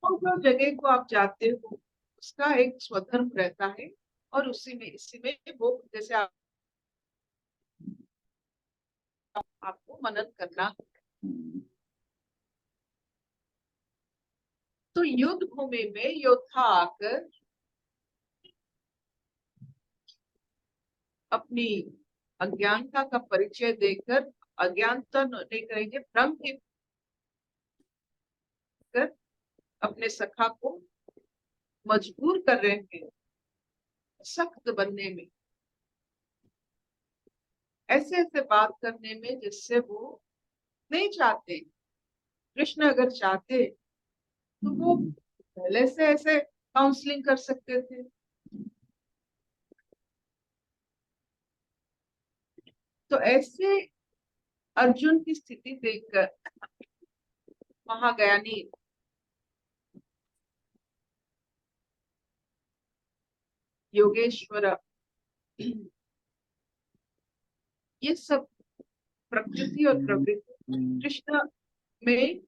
और जो जगह को आप जाते हो उसका एक स्वधर्म रहता है, और इसी में वो जैसे आपको मनन करना। तो युद्ध भूमि में योद्धा आकर अपनी अज्ञानता का परिचय देकर, अज्ञानता नहीं करेंगे, भ्रम की कर अपने सखा को मजबूर कर रहे हैं सख्त बनने में, ऐसे ऐसे बात करने में जिससे वो नहीं चाहते। कृष्ण अगर चाहते तो वो पहले से ऐसे काउंसलिंग कर सकते थे। तो ऐसे अर्जुन की स्थिति देखकर महाज्ञानी योगेश्वर ये सब प्रकृति और प्रवृत्ति कृष्ण में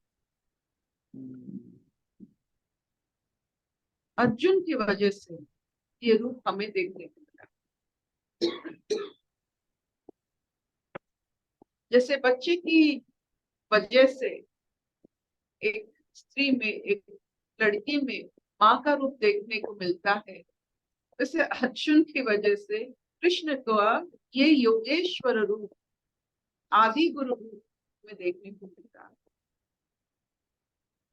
अर्जुन की वजह से ये रूप हमें देखने को मिला। जैसे बच्चे की वजह से एक स्त्री में, एक लड़की में माँ का रूप देखने को मिलता है, वैसे अर्जुन की वजह से कृष्ण को ये योगेश्वर रूप, आदि गुरु रूप में देखने को मिलता है।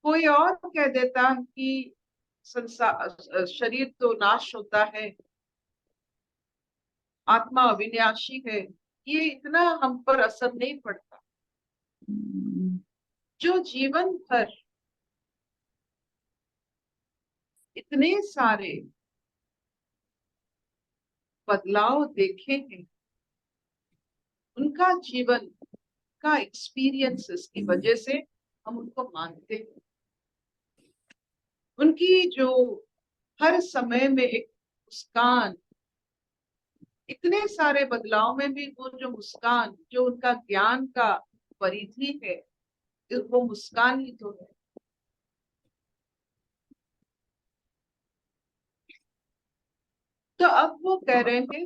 कोई और कह देता कि संसार, शरीर तो नाश होता है, आत्मा अविनाशी है, ये इतना हम पर असर नहीं पड़ता। जो जीवन भर इतने सारे बदलाव देखे हैं, उनका जीवन का एक्सपीरियंसेस की वजह से हम उनको मानते हैं। उनकी जो हर समय में एक मुस्कान, इतने सारे बदलाव में भी वो जो मुस्कान, जो उनका ज्ञान का परिधि है, वो मुस्कान ही तो है। तो अब वो कह रहे हैं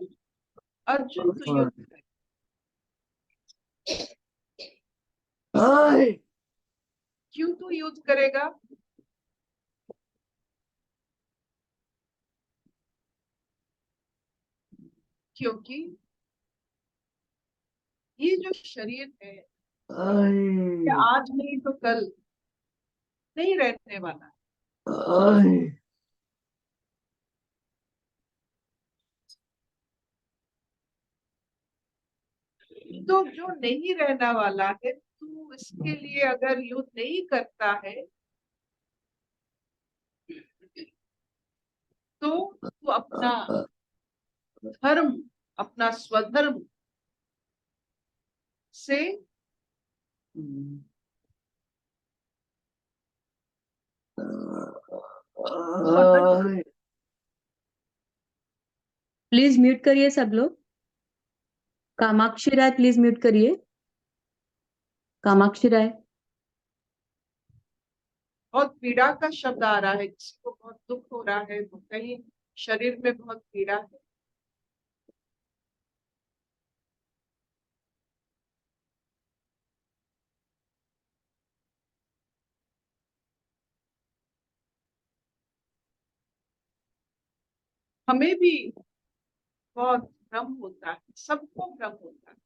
अर्जुन तो युद्ध है। क्यों तू युद्ध करेगा? क्योंकि ये जो शरीर है, ये आज नहीं तो कल नहीं रहने वाला। तो जो नहीं रहने वाला है, तू इसके लिए अगर युद्ध नहीं करता है तो तू अपना धर्म, अपना स्वधर्म से प्लीज म्यूट करिए सब लोग। कामाक्षी राय प्लीज म्यूट करिए। कामाक्षी राय। बहुत पीड़ा का शब्द आ रहा है, जिसको बहुत दुख हो रहा है, तो कहीं शरीर में बहुत पीड़ा है। हमें भी बहुत भ्रम होता है, सबको भ्रम होता है।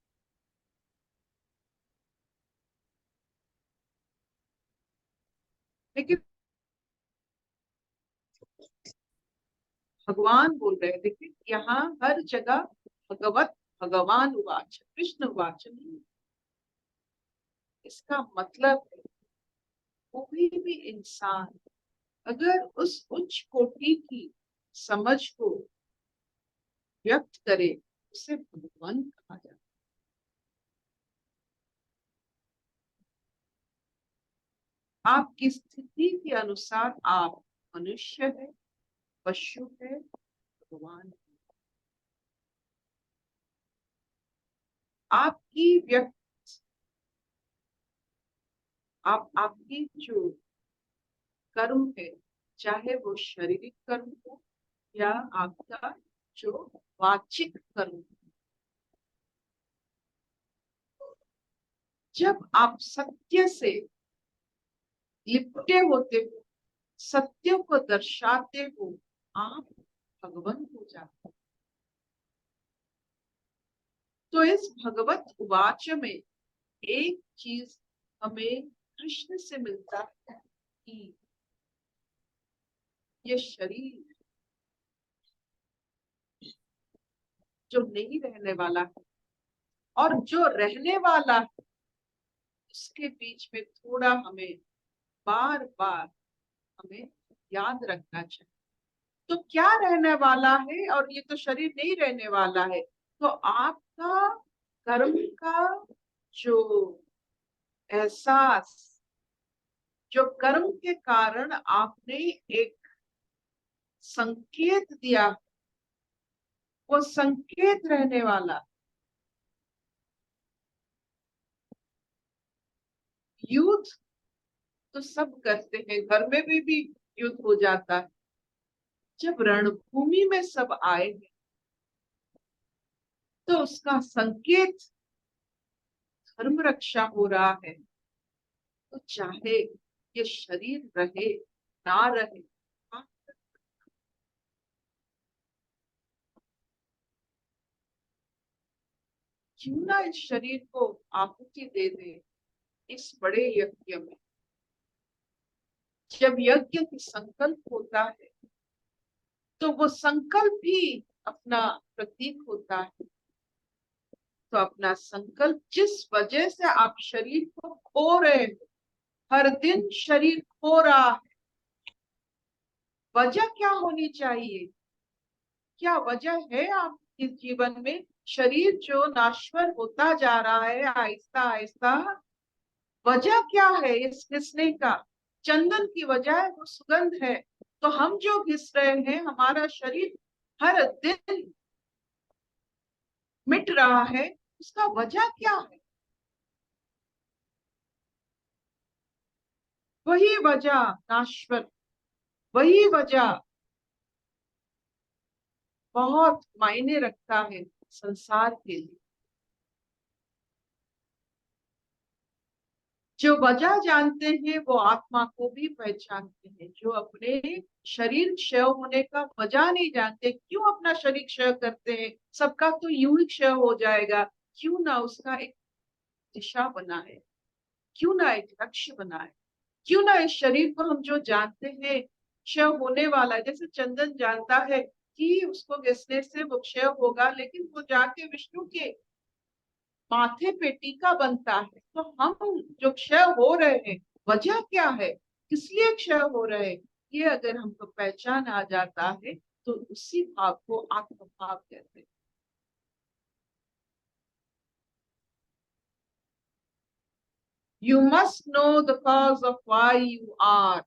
लेकिन भगवान बोल रहे हैं, देखिए यहाँ हर जगह भगवत, भगवान उवाच, कृष्ण उवाच नहीं। इसका मतलब है कोई भी इंसान अगर उस उच्च कोटि की समझ को व्यक्त करे, उसे भगवान कहा जाता है। आपकी स्थिति के अनुसार आप मनुष्य है, पशु है, भगवान है। आपकी व्यक्त, आपकी जो कर्म है, चाहे वो शारीरिक कर्म हो या आपका जो वाचिक कर्म हो, जब आप सत्य से लिपटे होते हो, सत्य को दर्शाते हो, आप भगवान हो जाते हो। तो इस भगवत वाच में एक चीज हमें कृष्ण से मिलता है कि ये शरीर जो नहीं रहने वाला है और जो रहने वाला है, उसके बीच में थोड़ा हमें बार बार हमें याद रखना चाहिए। तो क्या रहने वाला है और ये तो शरीर नहीं रहने वाला है। तो आपका कर्म का जो एहसास, जो कर्म के कारण आपने एक संकेत दिया, वो संकेत रहने वाला। युद्ध तो सब करते हैं, घर में भी युद्ध हो जाता है। जब रणभूमि में सब आए हैं तो उसका संकेत धर्म रक्षा हो रहा है। तो चाहे ये शरीर रहे ना रहे, क्यों ना इस शरीर को आहुति दे दे इस बड़े यज्ञ में। जब यज्ञ की संकल्प होता है तो वो संकल्प भी अपना प्रतीक होता है। तो अपना संकल्प, जिस वजह से आप शरीर को खो रहे हो, हर दिन शरीर खो रहा है, वजह क्या होनी चाहिए? क्या वजह है आपके जीवन में? शरीर जो नाश्वर होता जा रहा है आहिस्ता आहिस्ता, वजह क्या है इस घिसने का? चंदन की वजह है, वो सुगंध है। तो हम जो घिस रहे हैं, हमारा शरीर हर दिन मिट रहा है, उसका वजह क्या है? वही वजह नाश्वर, वही वजह बहुत मायने रखता है संसार के लिए। जो वजह जानते हैं वो आत्मा को भी पहचानते हैं। जो अपने शरीर क्षय होने का वजह नहीं जानते, क्यों अपना शरीर क्षय करते हैं, सबका तो यूं ही क्षय हो जाएगा, क्यों ना उसका एक दिशा बनाए, क्यों ना एक लक्ष्य बनाए, क्यों ना इस शरीर को हम जो जानते हैं क्षय होने वाला है, जैसे चंदन जानता है कि उसको घिसने से वो क्षय होगा, लेकिन वो जाके विष्णु के माथे पे टीका बनता है। तो हम जो क्षय हो रहे हैं, वजह क्या है, किस लिए क्षय हो रहे हैं, ये अगर हमको पहचान आ जाता है तो उसी भाव को आत्मभाव कहते हैं। You must know the cause of why you are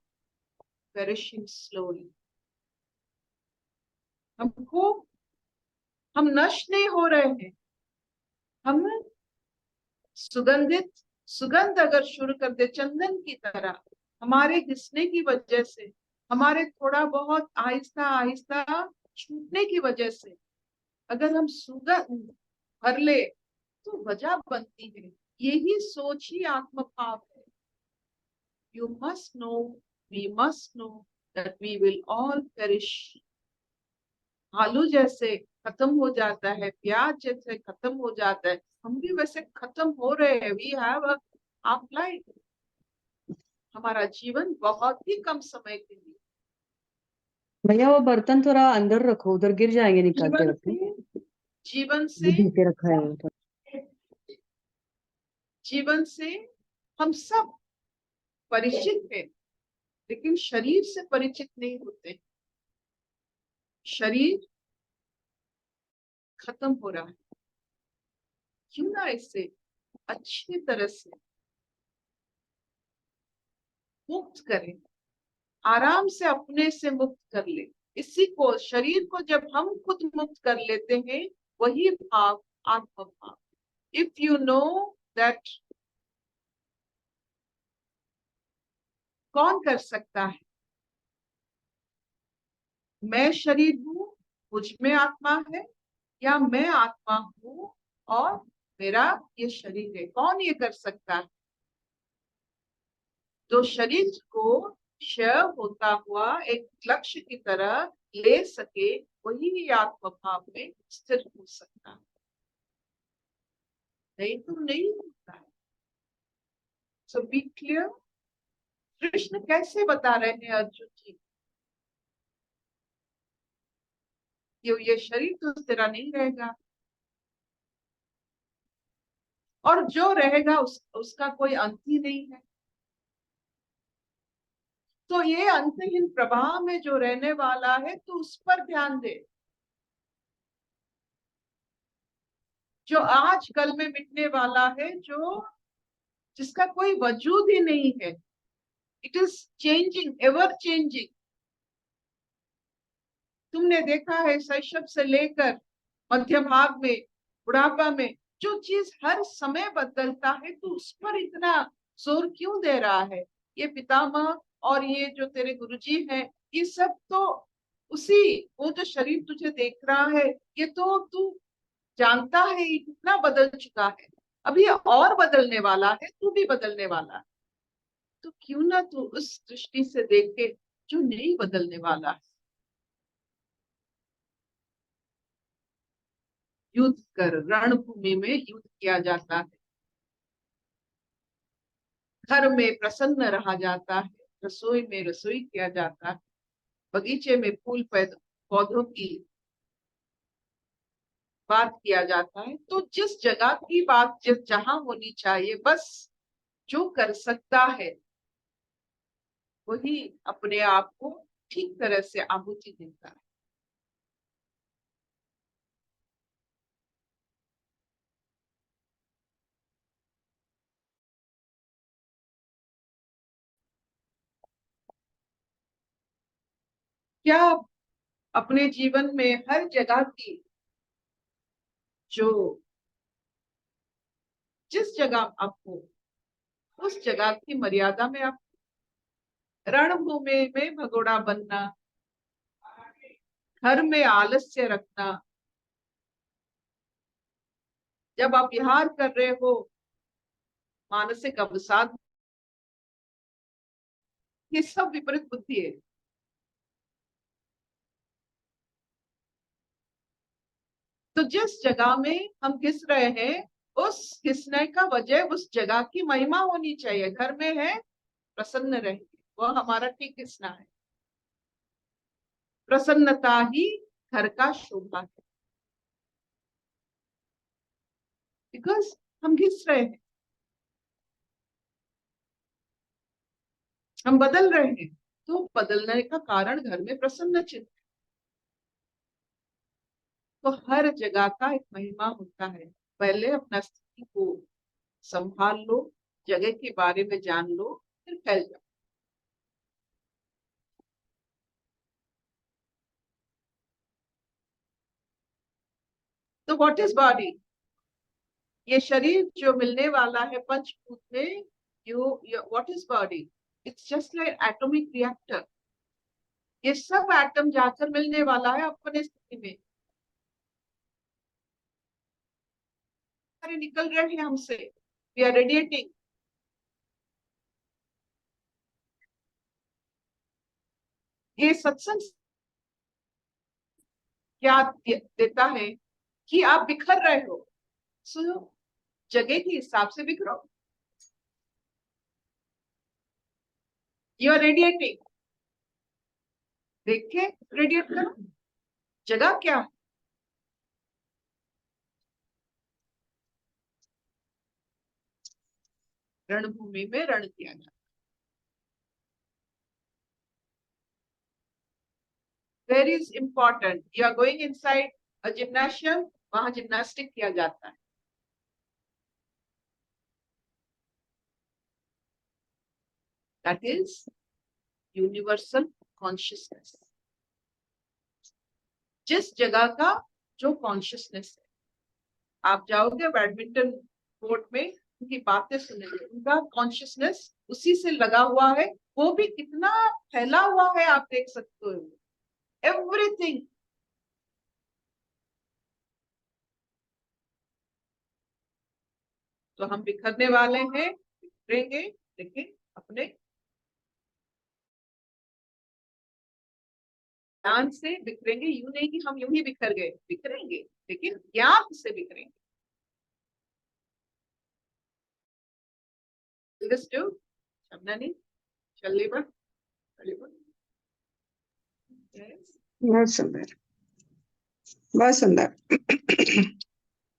perishing slowly. हम नष्ट नहीं हो रहे हैं, हम सुगंधित सुगंध अगर शुरू कर दे चंदन की तरह, हमारे घिसने की वजह से, हमारे थोड़ा बहुत आहिस्ता आहिस्ता छूटने की वजह से अगर हम सुगंध भर ले तो वजह बनती है। यही सोच ही आत्मभाव है। You must know, we must know that we will all perish. आलू जैसे खत्म हो जाता है, प्याज जैसे खत्म हो जाता है, हम भी वैसे खत्म हो रहे हैं। वी हैव अ लाइफ, हमारा जीवन बहुत ही कम समय के लिए। भैया वो बर्तन थोड़ा अंदर रखो, उधर गिर जाएंगे निकालते जीवन वक्त। से जीवन से धीरे रखा है वो तो। जीवन से हम सब परिचित हैं, लेकिन शरीर से परिचित नहीं होते। शरीर खत्म हो रहा है, क्यों ना इससे अच्छी तरह से मुक्त करें, आराम से अपने से मुक्त कर ले। इसी को, शरीर को जब हम खुद मुक्त कर लेते हैं, वही भाव आत्मभाव। इफ यू नो दैट, कौन कर सकता है मैं शरीर हूँ, मुझ में आत्मा है, या मैं आत्मा हूँ और मेरा ये शरीर है? कौन ये कर सकता है? जो शरीर को क्षय होता हुआ एक लक्ष्य की तरह ले सके, वही आत्म भाव में स्थिर हो सकता है, नहीं तो नहीं होता है। सो बी क्लियर। कृष्ण कैसे बता रहे हैं अर्जुन जी कि ये शरीर तो तेरा नहीं रहेगा, और जो रहेगा उसका कोई अंत ही नहीं है। तो ये अंतहीन प्रवाह में जो रहने वाला है, तो उस पर ध्यान दे। जो आज कल में मिटने वाला है, जो जिसका कोई वजूद ही नहीं है, it is changing, ever changing. तुमने देखा है शैशव से लेकर मध्य भाग में, बुढ़ापा में, जो चीज हर समय बदलता है, तो उस पर इतना जोर क्यों दे रहा है? ये पितामह और ये जो तेरे गुरुजी हैं, ये सब तो उसी, वो जो शरीर तुझे देख रहा है, ये तो तू जानता है ये कितना बदल चुका है, अभी और बदलने वाला है, तू भी बदलने वाला है। तो क्यों ना तू उस दृष्टि से देखे जो नहीं बदलने वाला है। युद्ध कर, रणभूमि में युद्ध किया जाता है, घर में प्रसन्न रहा जाता है, रसोई में रसोई किया जाता है, बगीचे में फूल पौधों की बात किया जाता है। तो जिस जगह की बात जिस जहां होनी चाहिए, बस जो कर सकता है वही अपने आप को ठीक तरह से आहुति देता है। क्या अपने जीवन में हर जगह की, जो जिस जगह आपको, उस जगह की मर्यादा में आप, रणभूमि में भगोड़ा बनना, घर में आलस्य रखना, जब आप विहार कर रहे हो मानसिक अवसाद, ये सब विपरीत बुद्धि है। तो जिस जगह में हम घिस रहे हैं, उस घिसने का वजह उस जगह की महिमा होनी चाहिए। घर में है, प्रसन्न रहेंगे, वह हमारा ठीक घिसना है। प्रसन्नता ही घर का शोभा है, बिकॉज हम घिस रहे हैं, हम बदल रहे हैं। तो बदलने का कारण घर में प्रसन्न चित्त। तो हर जगह का एक महिमा होता है। पहले अपना स्थिति को संभाल लो, जगह के बारे में जान लो, फिर फैल जाओ। तो व्हाट इज बॉडी? ये शरीर जो मिलने वाला है पंचभूत में, you what is body? It's just like atomic reactor. ये सब एटम जाकर मिलने वाला है अपने स्थिति में, सारे निकल रहे हैं हमसे, वी आर रेडिएटिंग। ये सत्संग क्या देता है कि आप बिखर रहे हो, सो जगह के हिसाब से बिखरो, यू आर रेडिएटिंग। देख के रेडिएट करो। जगह क्या है? रणभूमि में रण किया जाता है। Very is important, you are going inside a gymnasium, वहां जिम्नास्टिक किया जाता है। That is universal consciousness. जिस जगह का जो कॉन्शियसनेस है, आप जाओगे बैडमिंटन कोर्ट में, उनकी बातें सुनेंगे, उनका कॉन्शियसनेस उसी से लगा हुआ है। वो भी कितना फैला हुआ है, आप देख सकते हो। everything. तो हम बिखरने वाले हैं, बिखरेंगे, लेकिन अपने ज्ञान से बिखरेंगे। यूं नहीं कि हम यूं ही बिखर गए, बिखरेंगे लेकिन ज्ञान से बिखरेंगे। शबनानी, शल्लेबा, बहुत सुंदर, बहुत सुंदर।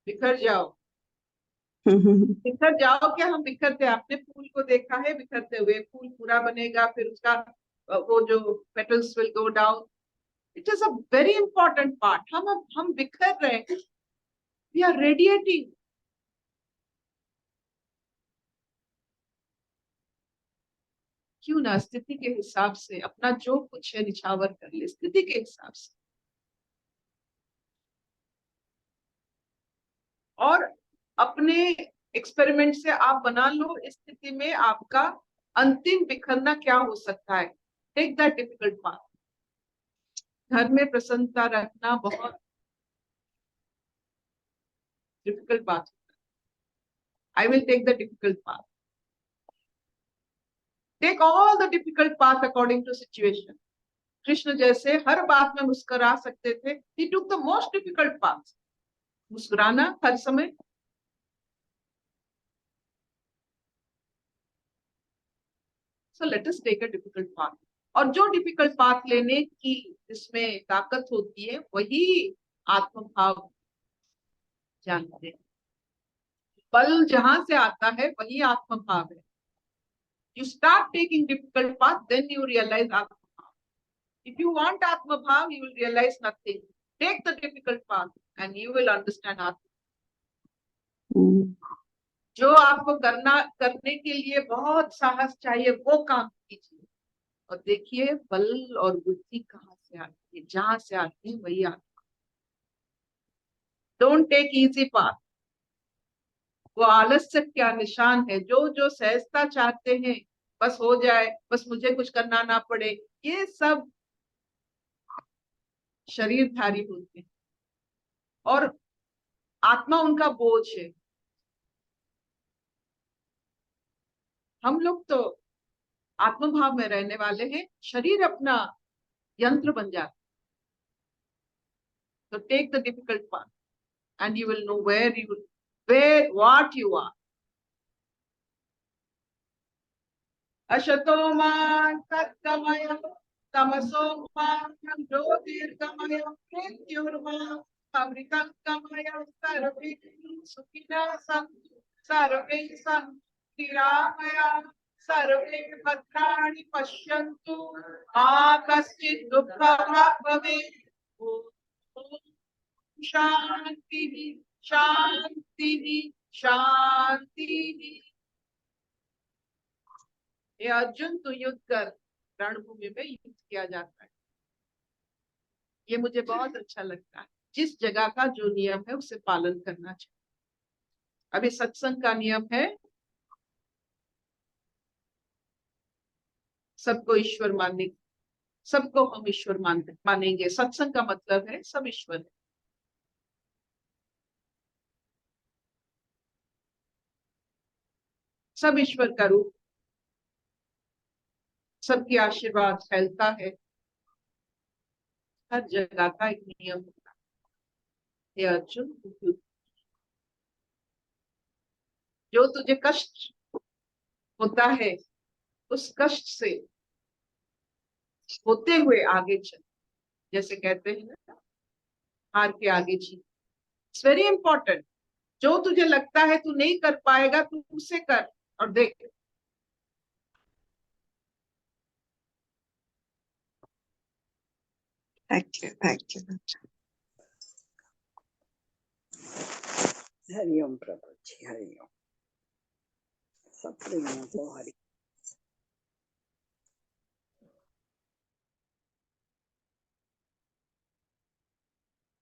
बिखर जाओ, बिखर जाओ। क्या हम बिखरते, आपने फूल को देखा है बिखरते हुए? फूल पूरा बनेगा, फिर उसका वो जो petals will go down. It is a very important part. हम बिखर रहे हैं, वी आर रेडिएटिंग। क्यों ना स्थिति के हिसाब से अपना जो कुछ है निछावर कर ले, स्थिति के हिसाब से। और अपने एक्सपेरिमेंट से आप बना लो इस स्थिति में आपका अंतिम बिखरना क्या हो सकता है। Take that difficult path. घर में प्रसन्नता रखना बहुत डिफिकल्ट बात होता है। I will take the difficult path. Take all the difficult path according to situation. Krishna जैसे हर बात में मुस्कुरा सकते थे, he took the most difficult path. मुस्कुराना हर समय। So let us take a difficult path. और जो डिफिकल्ट पाथ लेने की जिसमें ताकत होती है वही आत्मभाव जानते हैं। बल जहां से आता है वही आत्मभाव है। You start taking difficult path, then you realize आत्मभाव. If you want आत्मभाव, you will realize nothing. Take the difficult path and you will understand आत्मभाव. जो आपको करने के लिए बहुत साहस चाहिए वो काम कीजिए, और देखिए बल और बुद्धि कहाँ से आती है। जहां से आती है वही आत्मा। Don't take easy path. वो आलस्य क्या निशान है। जो जो सहजता चाहते हैं, बस हो जाए, बस मुझे कुछ करना ना पड़े, ये सब शरीरधारी होते हैं और आत्मा उनका बोझ है। हम लोग तो आत्मभाव में रहने वाले हैं, शरीर अपना यंत्र बन जाता है। तो take the difficult path and you will know what you are. Ashato ma tatgamaya tamaso ma jyotirgamaya mrityurma amritangamaya sarve sukhina santu sarve santu niramaya sarve bhadrani pashyantu ma kaschid dukkha bhavet. शांति शांति शांति। ये अर्जुन तो युद्ध कर, रणभूमि में युद्ध किया जाता है। ये मुझे बहुत अच्छा लगता है। जिस जगह का जो नियम है उसे पालन करना चाहिए। अभी सत्संग का नियम है सबको ईश्वर मानने, सबको हम ईश्वर मानेंगे। सत्संग का मतलब है सब ईश्वर है। सब ईश्वर का रूप, सबकी आशीर्वाद फैलता है। हर जगह का एक नियम होता है। अर्जुन, जो तुझे कष्ट होता है उस कष्ट से होते हुए आगे चल। जैसे कहते हैं ना, हार के आगे जीत। It's very important. जो तुझे लगता है तू नहीं कर पाएगा, तू उसे कर और देख। Thank you, thank you. Hari Om प्रभु जी, हरिओम। सब प्रेम को हरि।